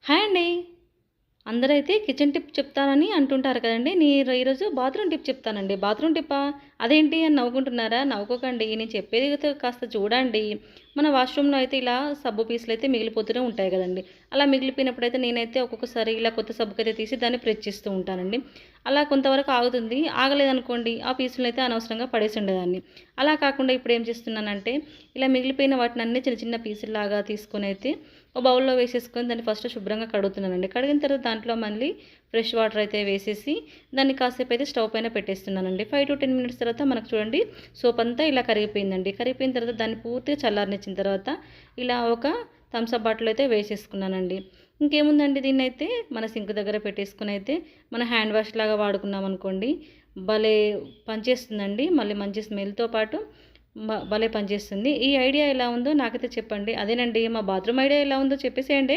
Hi అండి. అందరైతే kitchen tip చెప్తానని అంటుంటారు కదండీ! ఈరోజు బాత్రూమ్ టిప్ చెప్తానండి. బాత్రూమ్ టిప్పా? అదేంటి అని నవ్వుకుంటున్నారా? నవ్వుకోకండి. నేను చెప్పేది అయితే కాస్త చూడండి. మన వాష్‌రూమ్‌లో అయితే ఇలా సబ్బు పీసులైతే మిగిలిపోతూనే ఉంటాయి గదండీ! అలా మిగిలిపోయినప్పుడైతే నేనైతే ఒక్కొక్కసారి ఇలా కొత్త సబ్బుకైతే తీసి దాన్ని ప్రెస్ చేస్తూ ఉంటానండి. అలా కొంతవరకు ఆగుతుంది. ఆగలేదనుకోండి ఆ పీసులనైతే అనవసరంగా పడేసుండేదాన్ని. అలా కాకుండా ఇప్పుడేం చేస్తున్నానంటే ఇలా మిగిలిపోయిన వాటినన్నీ చిన్న చిన్న పీసుల్లాగా తీసుకొనైతే ఒక బౌల్‌లో వేసేసుకొని దాన్ని ఫస్ట్ శుభ్రంగా కడుగుతున్నానండి. కడిగిన తర్వాత దాంట్లో మళ్ళీ ఫ్రెష్ వాటర్ అయితే వేసేసి దాన్ని కాసేపు అయితే స్టవ్ పైన పెట్టేస్తున్నానండి. 5-10 మినిట్స్ తర్వాత మనకు చూడండి సోప్ అంతా ఇలా కరిగిపోయిందండి. కరిగిపోయిన తర్వాత దాన్ని పూర్తిగా చల్లారనిచ్చిన తర్వాత ఇలా ఒక థమ్స్ అప్ బాటిల్ అయితే వేసేసుకున్నానండి. ఇంకేముందండి దీన్నైతే మన సింక్ దగ్గర పెట్టేసుకొని అయితే మన హ్యాండ్ వాష్ లాగా వాడుకున్నామనుకోండి భలే పనిచేస్తుందండి. మళ్ళీ మంచి స్మెల్‌తో పాటు భలే పనిచేస్తుంది. ఈ ఐడియా ఎలా ఉందో నాకైతే చెప్పండి. అదేనండి మా బాత్రూమ్ ఐడియా ఎలా ఉందో చెప్పేసేయండి.